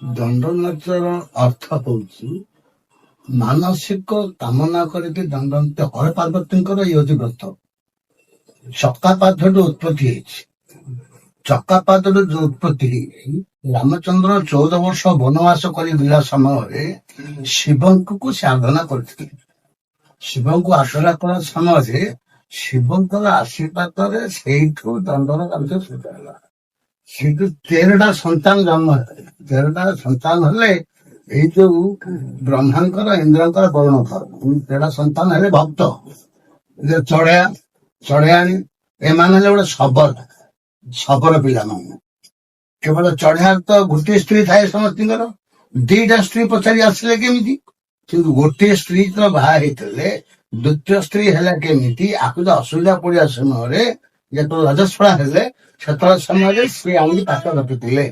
ଦଣ୍ଡ ନାଚର ଅର୍ଥ ହଉଛି ମାନସିକ କାମନା କରିକି ଦଣ୍ଡ ନୃତ୍ୟ। ହର ପାର୍ବତୀଙ୍କର ଇଏ ହଉଛି ବ୍ରତ। ଚକାପାଦରୁ ଉତ୍ପତ୍ତି ହେଇଛି। ଚକାପାଦରୁ ଯୋଉ ଉତ୍ପତ୍ତି ହେଇଛି, ରାମଚନ୍ଦ୍ର 14 ବର୍ଷ ବନବାସ କରି ଗଲା ସମୟରେ ଶିବଙ୍କୁ ସେ ଆରାଧନା କରିଥିଲେ। ଶିବଙ୍କୁ ଆରାଧନା କଲା ସମୟରେ ଶିବଙ୍କର ଆଶୀର୍ବାଦରେ ସେଇଠୁ ଦଣ୍ଡର କାର୍ଯ୍ୟ ଶୁରୁ ହେଲା। ସେଇଠୁ 13ଟା ସନ୍ତାନ ଜନ୍ମ ହେଲେ। 13ଟା ସନ୍ତାନ ହେଲେ ଏଇ ଯୋଉ ବ୍ରହ୍ମାଙ୍କର ଇନ୍ଦ୍ରଙ୍କର ବରୁଣ ଘର 13ଟା ସନ୍ତାନ ହେଲେ ଭକ୍ତ ଚଢେୟାଣୀ। ଏମାନେ ହେଲେ ଗୋଟେ ଶବର ପିଲାମାନେ। କେବଳ ଚଢେୟାର ତ ଗୋଟିଏ ସ୍ତ୍ରୀ ଥାଏ ସମସ୍ତଙ୍କର। 2ଟା ସ୍ତ୍ରୀ ପଚାରି ଆସିଲେ କେମିତି? କିନ୍ତୁ ଗୋଟିଏ ସ୍ତ୍ରୀ ଯେତେବେଳେ ବାହା ହେଇଥିଲେ, ଦ୍ୱିତୀୟ ସ୍ତ୍ରୀ ହେଲା କେମିତି? ଆକୁ ତ ଅସୁବିଧା ପଡିବା ସମୟରେ ଯେତେବେଳେ ରଜସ୍ୱଳା ହେଲେ, ସେତେବେଳେ ସମୟରେ ସ୍ତ୍ରୀ ଆଣିକି ପାଖ ରଖିଥିଲେ।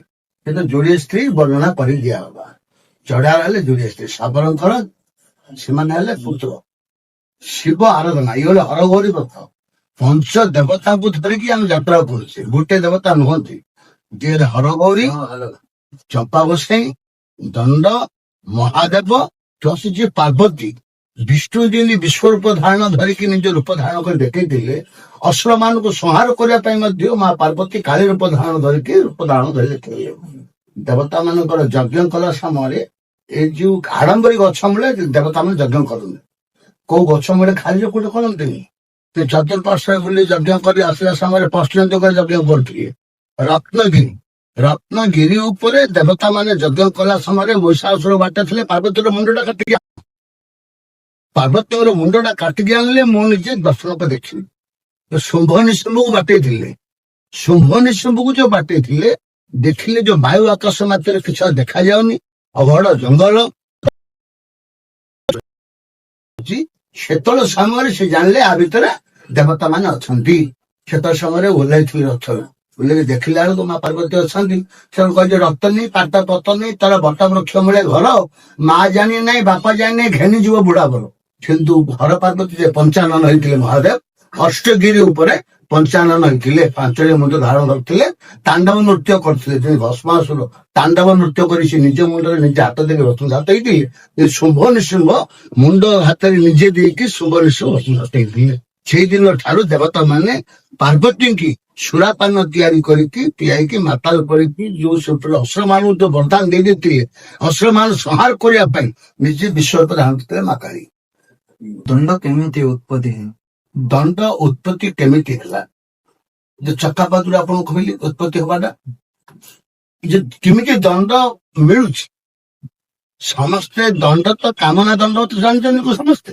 କିନ୍ତୁ ଯୋଡିଏ ସ୍ତ୍ରୀ ବର୍ଣ୍ଣନା କରି ଦିଆହବା। ଚଢେୟାର ହେଲେ ଯୋଡିଏ ସ୍ତ୍ରୀ, ଶବରଙ୍କର ସେମାନେ ହେଲେ ପୁତ୍ର। ଶିବ ଆରାଧନା ଇଏ ଗୋଟେ ହରଗୌରୀ ବ୍ରତ। ପଞ୍ଚ ଦେବତାଙ୍କୁ ଧରିକି ଆମେ ଯାତ୍ରା କରୁଛେ। ଗୋଟେ ଦେବତା ନୁହନ୍ତି, ଯିଏ ହରଗୌରୀ, ଚମ୍ପା ଗୋସାଇଁ, ଦଣ୍ଡ, ମହାଦେବ ପ୍ଲସ୍ ଯିଏ ପାର୍ବତୀ। ବିଷ୍ଣୁ ଯେମିତି ବିଶ୍ୱରୂପ ଧାରଣ ଧରିକି ନିଜ ରୂପ ଧାରଣ କରି ଦେଖେଇଥିଲେ, ଅସୁର ମାନଙ୍କୁ ସଂହାର କରିବା ପାଇଁ ମଧ୍ୟ ମା ପାର୍ବତୀ କାଳୀ ରୂପ ଧାରଣ ଧରିକି ରୂପ ଧାରଣ ଧରି ଦେଖେଇଲେ। ଦେବତା ମାନଙ୍କର ଯଜ୍ଞ କଲା ସମୟରେ ଏଇ ଯୋଉ ଆଡମ୍ବରୀ ଗଛ ମୂଳେ ଦେବତା ମାନେ ଯଜ୍ଞ କରନ୍ତି। କୋଉ ଗଛ ମୂଳେ ଖାଲି କୋଉଠି କରନ୍ତିନି। ସେ ଚତୁର୍ପାର୍ଶ୍ୱରେ ବୁଲି ଯଜ୍ଞ କରି ଆସିଲା ସମୟରେ ପଶ୍ଚିମ ଦିଗରେ ଯଜ୍ଞ କରୁଥିଲେ। ରତ୍ନଗିରି ଉପରେ ଦେବତା ମାନେ ଯଜ୍ଞ କଲା ସମୟରେ ମହିଷାସୁର ବାଟ ଥିଲେ। ପାର୍ବତୀଙ୍କର ମୁଣ୍ଡଟା କାଟିକି ଆଣିଲେ। ମୁଁ ନିଜେ ଦର୍ଶନ କରି ଦେଖିଲି। ଶୁମ୍ଭ ନିଶୁମ୍ଭକୁ ବାଟେଇଥିଲେ। ଶୁମ୍ଭ ନିଶୁମ୍ଭକୁ ଯୋଉ ବାଟେଇଥିଲେ, ଦେଖିଲେ ଯୋଉ ବାୟୁ ଆକାଶ ମାତ୍ରାରେ କିଛି ଆଉ ଦେଖାଯାଉନି, ଅଘଡ ଜଙ୍ଗଲ। ସେତେବେଳେ ସମୟରେ ସେ ଜାଣିଲେ ଆ ଭିତରେ ଦେବତା ମାନେ ଅଛନ୍ତି। ସେତେବେଳେ ସମୟରେ ଓହ୍ଲାଇଥିଲେ ରଥରୁ। ଓହ୍ଲେଇକି ଦେଖିଲା ବେଳକୁ ମା ପାର୍ବତୀ ଅଛନ୍ତି। ସେମାନେ କହିଲେ ରକ୍ତ ନେଇ ପାଟ ପତ ନେଇ ତାର ବଟ ବୃକ୍ଷ ମୂଳେ ଘର, ମା ଜାଣି ନାହିଁ ବାପା ଜାଣି ନାହିଁ ଘେନି ଯିବ ବୁଢା ବର। କିନ୍ତୁ ହର ପାର୍ବତୀ ଯେ ପଞ୍ଚାନନ ହେଇଥିଲେ, ମହାଦେବ ଅଷ୍ଟଗିରି ଉପରେ ପଞ୍ଚାନନ ହେଇଥିଲେ। 5ଟି ମୁଣ୍ଡ ଧାରଣ କରିଥିଲେ, ତାଣ୍ଡବ ନୃତ୍ୟ କରିଥିଲେ। ଯେମିତି ଭସ୍ମାସୁର ତାଣ୍ଡବ ନୃତ୍ୟ କରି ସେ ନିଜ ମୁଣ୍ଡରେ ନିଜେ ହାତ ଦେଇକି ରତ୍ନଘାତ ହେଇଥିଲେ। ଶୁମ୍ଭ ନିଶୁମ୍ଭ ମୁଣ୍ଡ ହାତରେ ନିଜେ ଦେଇକି ଶୁମ୍ଭ ନିଶୁମ୍ଭ ରତ୍ନଘାତ ହେଇଥିଲେ। ସେଇଦିନ ଠାରୁ ଦେବତା ମାନେ ପାର୍ବତୀଙ୍କୁ ସୁରାପାନ ତିଆରି କରିକି ପିଆଇକି ମାତାଲ କରିକି ଯୋଉ ଅସୁର ମାନଙ୍କୁ ଯୋଉ ବରଦାନ ଦେଇ ଦେଇଥିଲେ, ଅସୁର ମାନଙ୍କୁ ସଂହାର କରିବା ପାଇଁ ନିଜେ ବିଶ୍ୱରୂପ ଧାରଣ କରିଥିଲେ ମା କାଳୀ। ଦଣ୍ଡ କେମିତି ଉତ୍ପତ୍ତି ହେଲା? ଦଣ୍ଡ ଉତ୍ପତ୍ତି କେମିତି ହେଲା? ଯେ ଚକାପାଦରୁ ଆପଣଙ୍କୁ କହିଲି ଉତ୍ପତ୍ତି ହବାଟା, ଯେ କେମିତି ଦଣ୍ଡ ମିଳୁଛି। ସମସ୍ତେ ଦଣ୍ଡ ତ କାମନା ଦଣ୍ଡ ତ ଜାଣିଛନ୍ତି ସମସ୍ତେ।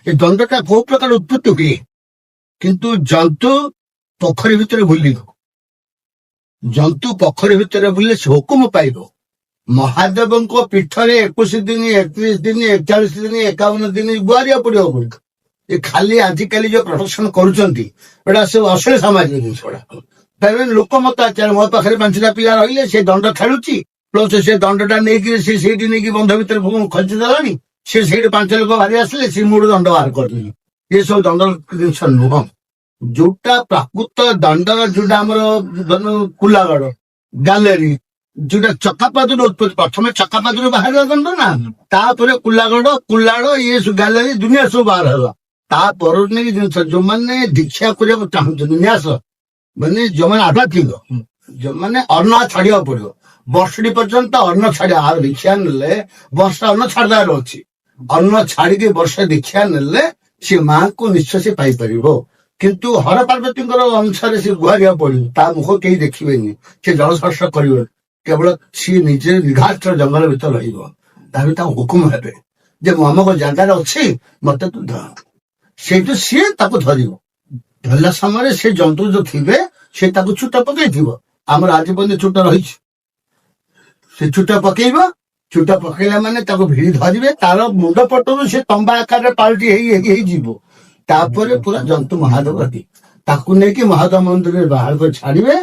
ଏ ଦଣ୍ଡଟା କୋଉ ପ୍ରକାର ଉତ୍ପତ୍ତି ହୁଏ? କିନ୍ତୁ ଜନ୍ତୁ ପୋଖରୀ ଭିତରେ ବୁଲିବ। ଜନ୍ତୁ ପୋଖରୀ ଭିତରେ ବୁଲିଲେ ସେ ହୁକୁମ ପାଇବ। ମହାଦେବଙ୍କ ପୀଠରେ 21 ଦିନ 31 ଦିନ 41 ଦିନ 51 ଦିନ ଗୁହାରିବାକୁ ପଡିବ। ଏ ଖାଲି ଆଜିକାଲି ଯୋଉ ପ୍ରଦର୍ଶନ କରୁଛନ୍ତି, ଏଟା ସବୁ ଅଶ୍ଳୀଳ ସାମାଜିକ ଜିନିଷ ଗୁଡା। ଲୋକ ମତ ଆଚାର, ମୋ ପାଖରେ 5ଟା ପିଲା ରହିଲେ, ସେ ଦଣ୍ଡ ଖେଳୁଛି, ପ୍ଲସ୍ ସେ ଦଣ୍ଡଟା ନେଇକି ସେ ସେଇଠି ନେଇକି ବନ୍ଧ ଭିତରେ ଖଞ୍ଜି ଦେଲାଣି। ସେ ସେଇଠି 5 ଲୋକ ବାହାରି ଆସିଲେ, ସେ ମୁଡ ଦଣ୍ଡ ବାହାର କରିଦେଲି। ଏ ସବୁ ଦଣ୍ଡ ଜିନିଷ ନୁହଁ। ଯୋଉଟା ପ୍ରାକୃତ ଦଣ୍ଡ, ଯୋଉଟା ଆମର କୁଲାଗଡ ଗାଲେରୀ, ଯୋଉଟା ଚକାପାଦରୁ ଉତ୍ପତ୍ତି। ପ୍ରଥମେ ଚକାପାଦରୁ ବାହାରିଲା ଦଣ୍ଡ ନା, ତାପରେ କୁଲାଡ ଇଏ ଗାଲେରୀ ଦୁନିଆ ସବୁ ବାହାର ହେଲା। ତା ପରନେଇ ଜିନିଷ ଯୋଉମାନେ ଦୀକ୍ଷା କରିବାକୁ ଚାହୁଁଛନ୍ତି, ନ୍ୟାସ ମାନେ ଯୋଉମାନେ ଆଧ୍ୟାତ୍ମିକ, ଯୋଉମାନେ ଅନ୍ନ ଛାଡିବାକୁ ପଡିବ। ବର୍ଷଟି ପର୍ଯ୍ୟନ୍ତ ଅନ୍ନ ଛାଡିବା। ଆଉ ଦୀକ୍ଷା ନେଲେ ବର୍ଷ ଅନ୍ନ ଛାଡିବାର ଅଛି। ଅନ୍ନ ଛାଡିକି ବର୍ଷ ଦୀକ୍ଷା ନେଲେ ସେ ମାଙ୍କୁ ନିଶ୍ଚୟ ସେ ପାଇପାରିବ। କିନ୍ତୁ ହର ପାର୍ବତୀଙ୍କର ଅନୁସାରେ ସେ ଗୁହାରିବାକୁ ପଡିବ। ତା ମୁଖ କେହି ଦେଖିବେନି, ସେ ଜଳସ୍ପର୍ଶ କରିବେନି। କେବଳ ସିଏ ନିଜେ ନିଘାଟ ଜଙ୍ଗଲ ଭିତରେ ରହିବ। ତାପରେ ତାଙ୍କୁ ହୁକୁମ ହେବେ ଯେ ମୁଁ ଅମକ ଜାଗାରେ ଅଛି, ମତେ ତୁ ଧର। ସେଇଠୁ ସିଏ ତାକୁ ଧରିବ। ଧରିଲା ସମୟରେ ସେ ଜନ୍ତୁ ଯୋଉ ଥିବେ, ସେ ତାକୁ ଛୁଟ ପକେଇଥିବ। ଆମର ଆଜି ପର୍ଯ୍ୟନ୍ତ ଛୁଟ ରହିଛି। ସେ ଛୁଟ ପକେଇବ। ଛୁଟ ପକେଇଲା ମାନେ ତାକୁ ଭିଡି ଧରିବେ। ତାର ମୁଣ୍ଡ ପଟରୁ ସେ ତମ୍ବା ଆକାରରେ ପାଲଟି ହେଇଯିବ। ତାପରେ ପୁରା ଜନ୍ତୁ ମହାଦେବ ହେବେ। ତାକୁ ନେଇକି ମହାଦେବ ମନ୍ଦିରରେ ବାହାର କରି ଛାଡିବେ।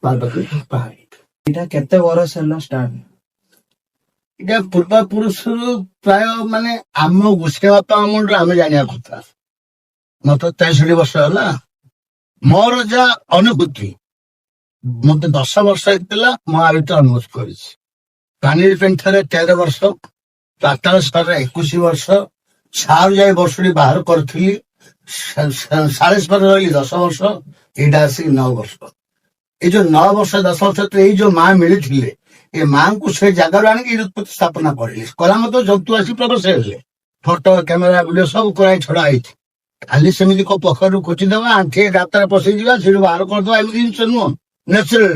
ପାର୍ବତୀ ବାହାରିବେ। ଏଇଟା କେତେ ବର୍ଷ ହେଲା ଷ୍ଟାର୍ଟ? ଏଇଟା ପୂର୍ବ ପୁରୁଷରୁ ପ୍ରାୟ ମାନେ ଆମ ଗୋଷ୍ଠୀ ବାପା ଅମଳରୁ ଆମେ ଜାଣିବା କଥା। ମତେ 63 ବର୍ଷ ହେଲା। ମୋର ଯାହା ଅନୁଭୂତି, ମତେ 10 ବର୍ଷ ହେଇଥିଲା ମୁଁ ଆ ଭିତରେ ଅନୁଭୂତି କରିଛି। ପାଣିର ପେଣ୍ଠରେ 13 ବର୍ଷ, ପାତାଳ ସ୍ତରରେ 21 ବର୍ଷ, ସାରୁ ଯାଇ ବର୍ଷଟି ବାହାର କରିଥିଲି, ସାଢେ ସ୍ତରରେ ରହିଲି 10 ବର୍ଷ, ଏଇଟା ଆସିକି 9 ବର୍ଷ। ଏଇ ଯୋଉ 9 ବର୍ଷ 10 ବର୍ଷ ଭିତରେ ଏଇ ଯୋଉ ମା ମିଳିଥିଲେ, ଏ ମାଙ୍କୁ ସେ ଜାଗାରୁ ଆଣିକି ଉତ୍ପତ୍ତି ସ୍ଥାପନା କରିଲେ। କଲା ମତ ଯୌତୁ ଆସି ପ୍ରବେଶ ହେଲେ, ଫଟୋ କ୍ୟାମେରା ଭିଡିଓ ସବୁ କରାଇ ଛଡା ହେଇଛି। ଖାଲି ସେମିତି କୋଉ ପୋଖରୀରୁ ଖୋଜିଦବା, ଆଣ୍ଠିଏ ଗାତରେ ପଶିଯିବା, ସେଠୁ ବାହାର କରିଦବା, ଏମିତି ଜିନିଷ ନୁହଁ। ନ୍ୟାଚୁରାଲ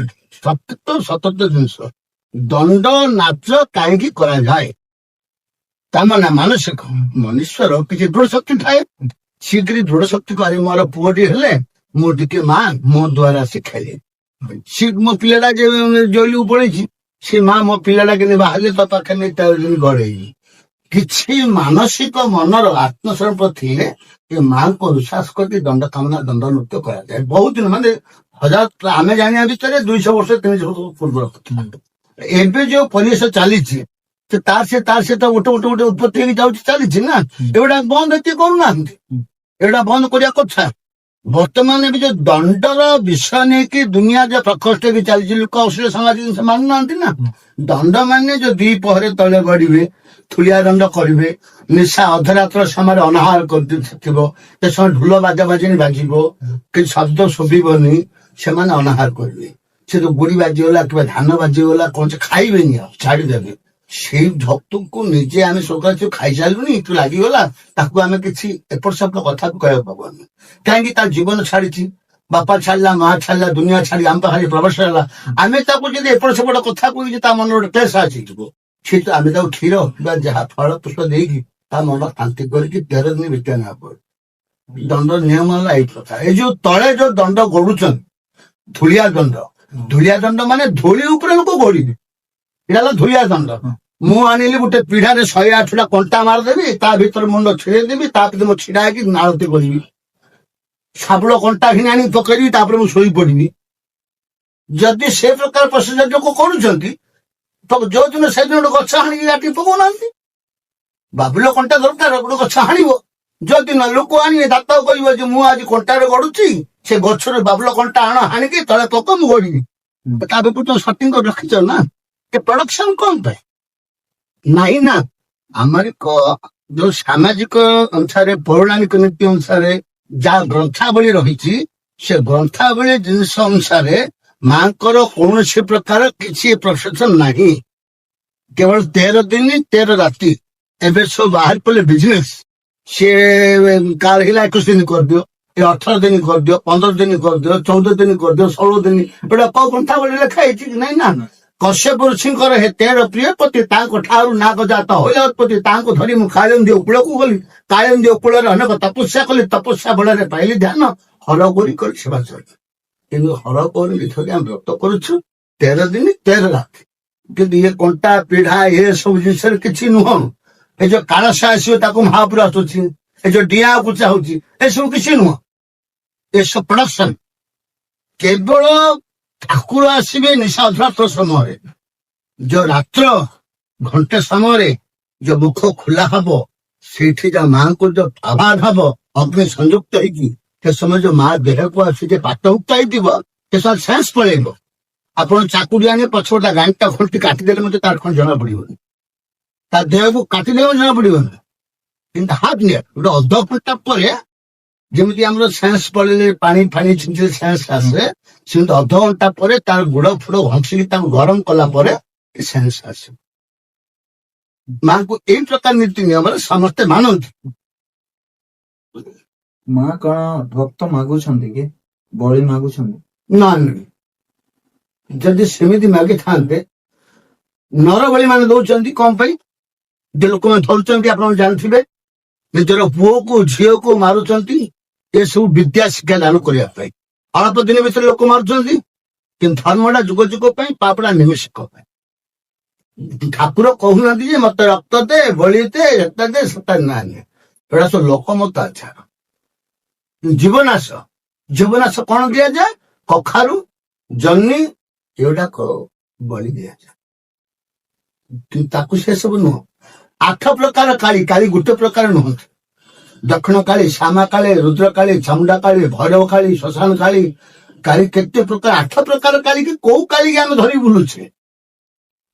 ସତତ ଜିନିଷ। ଦଣ୍ଡ ନାଚ କାହିଁକି କରାଯାଏ? ତାମାନେ ମାନସିକ ମନୁଷ୍ୟର କିଛି ଦୃଢ ଶକ୍ତି ଥାଏ। ଶୀଘ୍ର ଦୃଢ ଶକ୍ତି କରି ମୋର ପୁଅଟି ହେଲେ ମୁଁ ଟିକେ ମା ମୋ ଦ୍ୱାରା ଶିଖାଇଲି। ସେ ମୋ ପିଲାଟା ଜଇଲକୁ ପଳେଇଛି, ସେ ମା ମୋ ପିଲାଟା କେମିତି ବାହାରିଲେ ତା ପାଖରେ ନେଇ 13 ଦିନ ଗଡେଇଲି। କିଛି ମାନସିକ ମନର ଆତ୍ମସମର୍ପଣ ଥିଲେ ଏ ମାଙ୍କୁ ବିଶ୍ୱାସ କରି ଦଣ୍ଡ କାମନା ଦଣ୍ଡ ନୃତ୍ୟ କରାଯାଏ। ବହୁତ ଦିନ ମାନେ ଆମେ ଜାଣିବା ଭିତରେ 200 ବର୍ଷ 300 ବର୍ଷ ପୂର୍ବର କଥା। ଏବେ ଯୋଉ ପରିବେଶ ଚାଲିଛି ତାର ସେ ତ ଗୋଟେ ଉତ୍ପତ୍ତି ହେଇକି ଯାଉଛି, ଚାଲିଛି ନା। ଏଗୁଡା ବନ୍ଦ ଏତିକି କରୁନାହାନ୍ତି, ଏଗୁଡା ବନ୍ଦ କରିବା କଥା। ବର୍ତ୍ତମାନ ଏବେ ଯୋଉ ଦଣ୍ଡର ବିଷୟ ନେଇକି ଦୁନିଆ ଯୋଉ ପ୍ରକୋଷ୍ଠ ବି ଚାଲିଛି, ଲୋକ ଅଶ୍ଳୀଳ ସମାଜ ଜିନିଷ ମାନୁନାହାନ୍ତି ନା। ଦଣ୍ଡ ମାନେ ଯୋଉ 2 ପହରେ ତଳେ ଗଡିବେ, ଥୁଳିଆ ଦଣ୍ଡ କରିବେ, ନିଶା ଅଧରାତ୍ର ସମୟରେ ଅନାହାର କରିଥିବ, ସେ ସମୟ ଢୋଲ ବାଜା ବାଜିନି ବାଜିବ, କିଛି ଶବ୍ଦ ଶୁଭିବନି, ସେମାନେ ଅନାହାର କରିବେ। ସେ ତ ଗୁଡି ବାଜିଗଲା କିମ୍ବା ଧାନ ବାଜିଗଲା କଣ ଖାଇବେନି, ଆଉ ଛାଡିଦେବେ। ସେଇ ଭକ୍ତଙ୍କୁ ନିଜେ ଆମେ ସକାଳୁ ଖାଇସାରିଲୁନି, ତୁ ଲାଗିଗଲା, ତାକୁ ଆମେ କିଛି ଏପଟ ସେପଟ କଥା କହିବାକୁ ପାବନି। କାହିଁକି? ତା ଜୀବନ ଛାଡିଛି, ବାପା ଛାଡିଲା, ମା ଛାଡିଲା, ଦୁନିଆ ଛାଡି ଆମ ପାଖରେ ପ୍ରବେଶ ହେଲା। ଆମେ ତାକୁ ଯଦି ଏପଟ ସେପଟ କଥା କହିକି ତା ମନରେ ଗୋଟେ କ୍ଲେଶ ଆସିଯିବ, ସେ ତ ଆମେ ତାକୁ କ୍ଷୀର ବା ଯାହା ଫଳ ପୁଷ୍ପ ଦେଇକି ତା ମନ ଶାନ୍ତି କରିକି 13 ଦିନ ଭିତରେ ନେବା ପଡେ। ଦଣ୍ଡ ନିୟମ ହେଲା ଏଇ ପ୍ରକାର। ଏଇ ଯୋଉ ତଳେ ଯୋଉ ଦଣ୍ଡ ଗଡୁଛନ୍ତି, ଧୂଳିଆ ଦଣ୍ଡ ମାନେ ଧୂଳି ଉପରେ ଲୋକ ଗଡିବେ, ଏଇଟା ହେଲା ଧୂଳିଆ ଦଣ୍ଡ। ମୁଁ ଆଣିଲି ଗୋଟେ ପିଢାରେ 108ଟା କଣ୍ଟା ମାରିଦେବି, ତା ଭିତରେ ମୁଣ୍ଡ ଛିଡେଇଦେବି, ତା ଭିତରେ ମୁଁ ଛିଡା ହେଇକି ଆଳତି କରିବି। ଶାବଳ କଣ୍ଟା ଘିନି ଆଣି ପକେଇବି, ତାପରେ ମୁଁ ଶୋଇ ପଡିବି। ଯଦି ସେ ପ୍ରକାର ପ୍ରୋସିଜର ଲୋକ କରୁଛନ୍ତି, ଯୋଉଦିନ ସେଦିନ ଗୋଟେ ଗଛ ହାଣିକି କାଟି ପକଉନାହାନ୍ତି। ବାବୁଲ କଣ୍ଟା ଦରକାର, ଗୋଟେ ଗଛ ହାଣିବ। ଯୋଉଦିନ ଲୋକ ଆଣିବେ ଦାତ କହିବ ଯେ ମୁଁ ଆଜି କଣ୍ଟାରେ ଗଡୁଛି, ସେ ଗଛରୁ ବାବୁଲ କଣ୍ଟା ହାଣିକି ତଳେ ପକ, ମୁଁ ଗଡିବି। ତା ଭିତରେ ତ ସଟିଂ କରି ରଖିଛ ନା। ପ୍ରଡକ୍ସନ କଣ ପାଇଁ? ନାହିଁ ନା। ଆମର ଯୋଉ ସାମାଜିକ ଅନୁସାରେ, ପୌରାଣିକ ନୀତି ଅନୁସାରେ ଯାହା ଗ୍ରନ୍ଥାବଳୀ ରହିଛି, ସେ ଗ୍ରନ୍ଥାବଳୀ ଜିନିଷ ଅନୁସାରେ ମାଙ୍କର କୌଣସି ପ୍ରକାର କିଛି ପ୍ରୋସେସନ ନାହିଁ। କେବଳ 13 ଦିନ 13 ରାତି। ଏବେ ସବୁ ବାହାରି ପଡିଲେ ବିଜନେସ, ସିଏ କାର ହେଲା 21 ଦିନ କରିଦିଅ, 18 ଦିନ କରିଦିଅ, 15 ଦିନ କରିଦିଅ, 14 ଦିନ କରିଦିଅ, 16 ଦିନ। ଏଇଟା କୋଉ ଗ୍ରନ୍ଥାବଳୀ ଲେଖା ହେଇଛି କି? ନାଇଁ ନା। କଶ୍ୟପ ଋଷିଙ୍କର ହେ 13 ପ୍ରିୟପତି, ତାଙ୍କ ଠାରୁ ନାଗ ଜାତ ହୋଇଲା ଉତ୍ପତ୍ତି। ତାଙ୍କୁ ଧରି ମୁଁ କାଳିନ୍ଦୀ ଉପକୂଳକୁ ଗଲି, କାଳିନ୍ଦୀ ଉପକୂଳରେ ଅନେକ ତପସ୍ୟା କଲି, ତପସ୍ୟା ବଳରେ ପାଇଲି ଧ୍ୟାନ, ହରଗୌରୀ କରି ସେବା ଚଳି। କିନ୍ତୁ ହରଗୌରୀ ଧରି ଆମେ ବ୍ରତ କରୁଛୁ 13 ଦିନ 13 ରାତି। କିନ୍ତୁ ଇଏ କଣ୍ଟା ପିଢା ଏ ସବୁ ଜିନିଷରେ କିଛି ନୁହଁ। ଏ ଯୋଉ କାଳସ ଆସିବ ତାକୁ ମହାପୁର ଆସୁଛି, ଏ ଯୋଉ ଡିଆଁ ପୂଜା ହଉଛି, ଏସବୁ କିଛି ନୁହଁ। ଏସବୁ ପ୍ରଡକ୍ସନ। କେବଳ ଠାକୁର ଆସିବେ ନିଶା ଅଧରାତ୍ର ସମୟରେ, ଯୋଉ ରାତ୍ର ଘଣ୍ଟେ ସମୟରେ ଯୋଉ ମୁଖ ଖୋଲା ହବ, ସେଇଠି ଯୋଉ ମାଙ୍କୁ ଯୋଉ ଆବାଦ ହବ ଅଗ୍ନି ସଂଯୁକ୍ତ ହେଇକି, ସେ ସମୟ ଯୋଉ ମା ଦେହକୁ ଆସି ଯେ ପାତମୁକ୍ତ ହେଇଥିବ, ସେ ସମୟ ସେନ୍ସ ପଳେଇବ। ଆପଣ ଚାକୁରି ଆଣି ପଛପଟା ଗାଣ୍ଟା ଖୋଲି କାଟିଦେଲେ ମଧ୍ୟ ତାର କଣ ଜଣା ପଡିବନି, ତା ଦେହକୁ କାଟିଦେଲେ ଜଣା ପଡିବନି। କିନ୍ତୁ ହାଫ ନିୟର ଗୋଟେ ଅଧଘଣ୍ଟା ପରେ ଯେମିତି ଆମର ସେନ୍ସ ପଳେଇଲେ ପାଣି ଫାଣି ଛିଞ୍ଚିଲେ ସେନ୍ସ ଆସେ, ସେମିତି ଅଧଘଣ୍ଟା ପରେ ତାର ଗୋଡ ଫୁଡ ଘଷିକି ତାଙ୍କୁ ଗରମ କଲା ପରେ ସେନ୍ସ ଆସେ। ମାଙ୍କୁ ଏଇ ପ୍ରକାର ନୀତି ନିୟମରେ ସମସ୍ତେ ମାନନ୍ତି। ମା କଣ ଭକ୍ତ ମାଗୁଛନ୍ତି କି? ବଳି ମାଗୁଛନ୍ତି? ନା, ଯଦି ସେମିତି ମାଗିଥାନ୍ତେ ନର ବଳି ମାନେ ଦଉଛନ୍ତି କଣ ପାଇଁ? ଯେ ଲୋକମାନେ ଧରୁଛନ୍ତି, ଆପଣ ଜାଣିଥିବେ, ନିଜର ପୁଅକୁ ଝିଅକୁ ମାରୁଛନ୍ତି ଏସବୁ ବିଦ୍ୟା ଶିକ୍ଷା ଦାନ କରିବା ପାଇଁ। ଅଳ୍ପ ଦିନ ଭିତରେ ଲୋକ ମାରୁଛନ୍ତି, କିନ୍ତୁ ଧର୍ମଟା ଯୁଗ ଯୁଗ ପାଇଁ, ପାପଟା ନିମିଷକ ପାଇଁ। ଠାକୁର କହୁନାହାନ୍ତି ଯେ ମତେ ରକ୍ତ ଦେ, ବଳି ଦେ, ଏଟା ଦେ, ସେଟା ନାହିଁ। ଏଟା ସବୁ ଲୋକମତ ଆଚାର। ଜୀବନାଶ କଣ ଦିଆଯାଏ? କଖାରୁ, ଜହ୍ନି, ଏଗୁଡାକ ବଳି ଦିଆଯାଏ। ତାକୁ ସେ ସବୁ ନୁହଁ। 8 ପ୍ରକାର କାଳୀ, କାଳୀ ଗୋଟେ ପ୍ରକାର ନୁହନ୍ତି। ଦକ୍ଷିଣ କାଳୀ, ଶ୍ୟାମା କାଳୀ, ରୁଦ୍ର କାଳୀ, ଚାମୁଣ୍ଡା କାଳୀ, ଭୈରବ କାଳୀ, ଶ୍ମଶାନ କାଳୀ, କାଳୀ କେତେ ପ୍ରକାର, 8 ପ୍ରକାର କାଳୀ। କି କୋଉ କାଳୀ କି ଆମେ ଧରି ବୁଲୁଛେ?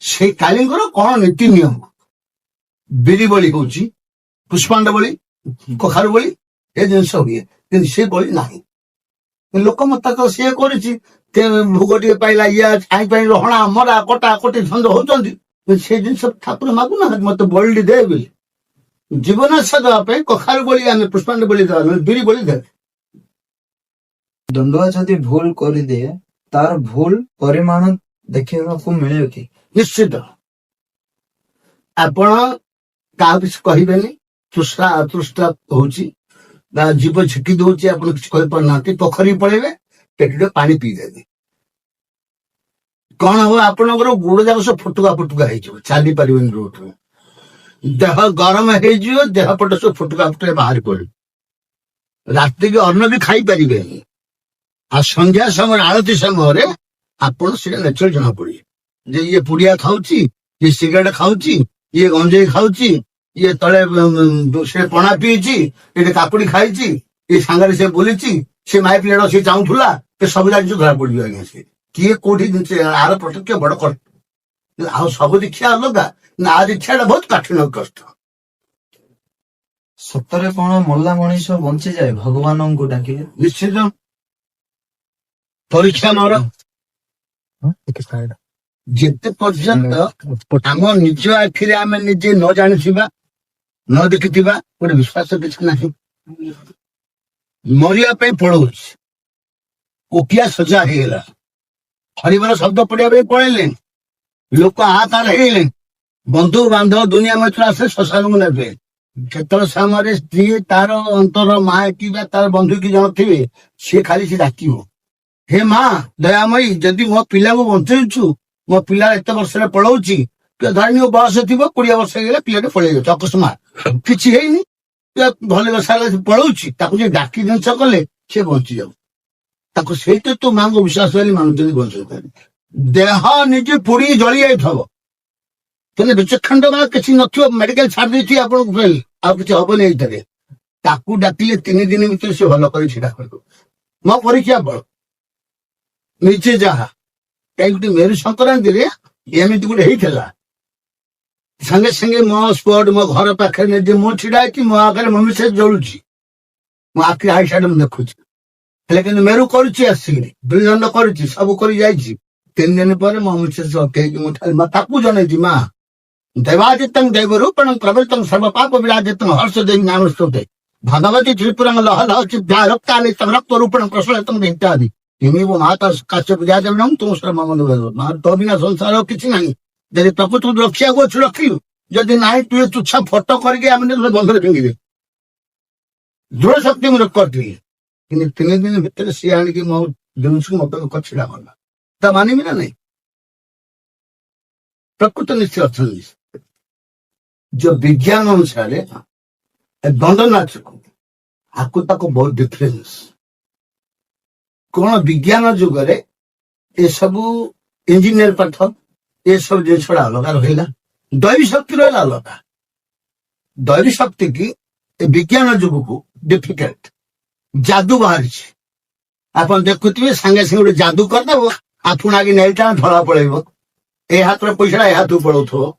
ସେଇ କାଳୀଙ୍କର କଣ ନୀତି ନିୟମ, ବିରି ବଳି ହଉଛି, ପୁଷ୍ପାଣ୍ଡ ବଳି, କଖାରୁ ବଳି ଏ ଜିନିଷ ହୁଏ, କିନ୍ତୁ ସେ ବଳି ନାହିଁ। ଲୋକ ମତକ ସିଏ କରିଛି, ଭୋଗ ଟିକେ ପାଇଲା, ଇଏ ଆଇ ପାଇଁ ରହଣା ମରା କଟା କଟି ଝଞ୍ଜ ହଉଛନ୍ତି, ସେ ଜିନିଷ ଠାକୁର ମାଗୁନାହାନ୍ତି ମତେ ବଳି ଦେ ବୋଲି। ଜୀବନାଶା ଦେବା ପାଇଁ କଖାରୁ ବଳି ଆମେ ପୁଷ୍ପାଣ୍ଡ ବଳି ଦେବା, ବିରି ବଳି ଦେବେ। ଦଣ୍ଡୁଆ ଯଦି ଭୁଲ କରିଦିଏ ତାର ଭୁଲ ପରିମାଣ ଦେଖିବାକୁ ମିଳେ କି? ନିଶ୍ଚିତ ଆପଣ କାହାକୁ କିଛି କହିବେନି, ତୃଷ୍ଣା ଅତୃଷ୍ଣା ହଉଛି ବା ଜୀବ ଝିକି ଦଉଛି, ଆପଣ କିଛି କହିପାରୁନାହାନ୍ତି, ପୋଖରୀ ପଳେଇବେ, ପେଟରେ ପାଣି ପିଇଦେବେ, କଣ ହବ ଆପଣଙ୍କର ଗୋଡ ଯାକ ସବୁ ଫୁଟୁକା ଫୁଟୁକା ହେଇଯିବ, ଚାଲି ପାରିବେନି ରୋଡରେ, ଦେହ ଗରମ ହେଇଯିବ, ଦେହ ପଟ ସବୁ ଫୁଟୁକା ଫୁଟୁକା ବାହାରି ପଡିବ, ରାତିକି ଅନ୍ନ ବି ଖାଇପାରିବେନି। ଆଉ ସନ୍ଧ୍ୟା ସମୟରେ ଆଳତି ସମୟରେ ଆପଣ ସେଟା ନେଚୁରାଲ ଜଣା ପଡିବେ ଯେ ଇଏ ପୁଡିଆ ଖାଉଛି, ଇଏ ସିଗାରେଟ ଖାଉଛି, ଇଏ ଗଞ୍ଜେଇ ଖାଉଛି, ଇଏ ତଳେ ସେ ପଣା ପିଇଛି, ଏଠି କାକୁଡି ଖାଇଛି, ଏ ସାଙ୍ଗରେ ସେ ବୁଲିଛି, ସେ ମାଇ ପିଲାଟା ସେ ଚାହୁଁଥିଲା, ଏ ସବୁ ଜିନିଷ ଧରା ପଡିବ ଆଜ୍ଞା। ସେ କିଏ କୋଉଠି ଜିନିଷ ଆର ପ୍ରତ୍ୟକ୍ଷ ବଡ କଷ୍ଟ, ଆଉ ସବୁ ଦୀକ୍ଷା ଅଲଗା ନା, ଆ ଦୀକ୍ଷାଟା ବହୁତ କଠିନ କଷ୍ଟ। ସତରେ କଣ ମଲା ମଣିଷ ବଞ୍ଚିଯାଏ ଭଗବାନଙ୍କୁ ଡାକିଲେ? ନିଶ୍ଚିତ ପରୀକ୍ଷା ମୋର, ଯେତେ ପର୍ଯ୍ୟନ୍ତ ଆମ ନିଜ ଆଖିରେ ଆମେ ନିଜେ ନ ଜାଣିଥିବା, ନ ଦେଖିଥିବା, ଗୋଟେ ବିଶ୍ୱାସ କିଛି ନାହିଁ। ମରିବା ପାଇଁ ପଳଉଛି, କୋକିଆ ସଜା ହେଇଗଲା, ହରିବର ଶବ୍ଦ ପଡିବା ପାଇଁ ପଳେଇଲେଣି, ଲୋକ ହାହାକାର ହେଇଗଲେଣି, ବନ୍ଧୁ ବାନ୍ଧବ ଦୁନିଆ ମତରେ ଆସେ ଶ୍ମଶାନକୁ ନେବେ। କେତେବେଳେ ସମୟରେ ସ୍ତ୍ରୀ ତାର ଅନ୍ତର ମା କିମ୍ବା ତାର ବନ୍ଧୁ କି ଜଣ ଥିବେ, ସିଏ ଖାଲି ସେ ଡାକିବ, ହେ ମା ଦୟାମୟୀ, ଯଦି ମୋ ପିଲାକୁ ବଞ୍ଚେଇଛୁ, ମୋ ପିଲା ଏତେ ବର୍ଷରେ ପଳଉଛି, ଧରିନି ବୟସ ଥିବ 20 ବର୍ଷ ହେଇଗଲା, ପିଲାଟେ ପଳେଇ ଯାଉଛି ଅକସ୍ମାତ, କିଛି ହେଇନି, ଭଲ ବର୍ଷା ପଳଉଛି, ତାକୁ ଯେ ଡାକି ଜିନିଷ କଲେ ସେ ବଞ୍ଚି ଯାଉ, ତାକୁ ସେଇଟା ତ ମାଙ୍କ ବିଶ୍ୱାସ ବୋଲି ମାନୁଛନ୍ତି ବଞ୍ଚେଇ ପାରେ। ଦେହ ନିଜେ ପୋଡି ଜଳି ଯାଇଥିବ, ତେଣୁ ବିଚକ୍ଷଣ ବା କିଛି ନଥିବ, ମେଡିକାଲ ଛାଡି ଦେଇଥିବେ ଆପଣଙ୍କୁ ଫେଲ, ଆଉ କିଛି ହବନି ଏଇଥିରେ, ତାକୁ ଡାକିଲେ 3 ଦିନ ଭିତରେ ସେ ଭଲ କରି ଛିଡା କରିବ। ମୋ ପରୀକ୍ଷା ବଳ ନିଜେ ଯାହା, କାହିଁକି ଗୋଟେ ମେରୁ ସଂକ୍ରାନ୍ତିରେ ଏମିତି ଗୋଟେ ହେଇଥିଲା, ସାଙ୍ଗେ ସାଙ୍ଗେ ମୋ ସ୍ପଟ ମୋ ଘର ପାଖରେ ନିଜେ ମୁଁ ଛିଡା ହେଇଛି, ମୋ ଆଗରେ ମୋ ମିସେସ୍ ଜଳୁଛି, ମୋ ଆଖି ଆଇ ସାଇଡ ମୁଁ ଦେଖୁଛି, ହେଲେ କିନ୍ତୁ ମେରୁ କରୁଛି, ଆସିକିରି ବିଳଣ୍ଡ କରୁଛି, ସବୁ କରି ଯାଇଛି। 3 ଦିନ ପରେ ମୋ ମିସେସ୍ ଅଟକେଇକି ମୁଁ ତାକୁ ଜଣେଇଛି, ମା ଦେବାଦିତ୍ୟଂ ଦେବରୂପଣ ପ୍ରବୃତ୍ତଂ ସର୍ବ ପାପ ବିରାଜିତଂ ହର୍ଷ ଦେବୀ ନାମ ସ୍ତୁତେ ଭଗବତୀ ତ୍ରିପୁରଂ ଲହ ଲହ ଚିଭ୍ୟା ରକ୍ତାନି ରକ୍ତ ରୂପଣ ପ୍ରସଳତଂ ଇତ୍ୟାଦି ତିମି ମୋ ମାତା କାଶ୍ୟ ବିରାଜନଂ ତୁମ ସର୍ବ ମନ ମା ତୋ ବିନା ସଂସାର କିଛି ନାହିଁ। ଯଦି ପ୍ରକୃତ ରଖିବାକୁ ଅଛୁ ରଖିଲୁ, ଯଦି ନାହିଁ ତୁ ତୁଚ୍ଛା ଫଟୋ କରିକି ଆମେ ବନ୍ଧରେ ଫିଙ୍ଗିବେ, ଦୃଢ ଶକ୍ତି ମୁଁ କରିଥିଲି। କିନ୍ତୁ 3 ଦିନ ଭିତରେ ସିଏ ଆଣିକି ମୋ ଜିନିଷକୁ ମତେ ଛିଡା କଲା, ତା ମାନିବି ନା ନାଇଁ? ପ୍ରକୃତ ନିଶ୍ଚୟ ଅଛନ୍ତି जो विज्ञान अनुसार दंड नाचको आकु ताको बहुत डिफरेंस कौन विज्ञान जुगरे ये सब इंजीनियर पाठ ये सब जिन अलग रहा, दैवी शक्ति रहा अलग, दैवी शक्ति की विज्ञान जुग को डिफिकल्ट जादू बाहर आप देखुवे सांगे सांगे गोटे जादू करदेव आपण आगे नेलटा धरा पड़ेब, ए हाथ पैसा ए हाथ पड़ाऊ,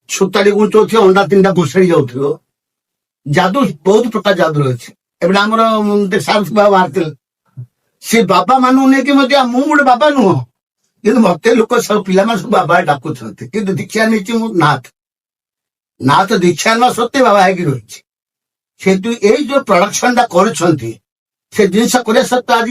सुताड़ी गुंचो अंडा 3टा घुसड़ी जाऊ, जादू बहुत प्रकार जादू रही। आमर साउथ बाबा बाहर सी बाबा मानू नहीं कि मत मु गोटे बाबा नुह, कि मत लोक सब पिला सब बाबा डाकुंट कि दीक्षा नहीं नाथ नाथ दीक्षा न सत्य बाबा है रही से जो प्रोडक्शन कर जिनस कर सत्य आज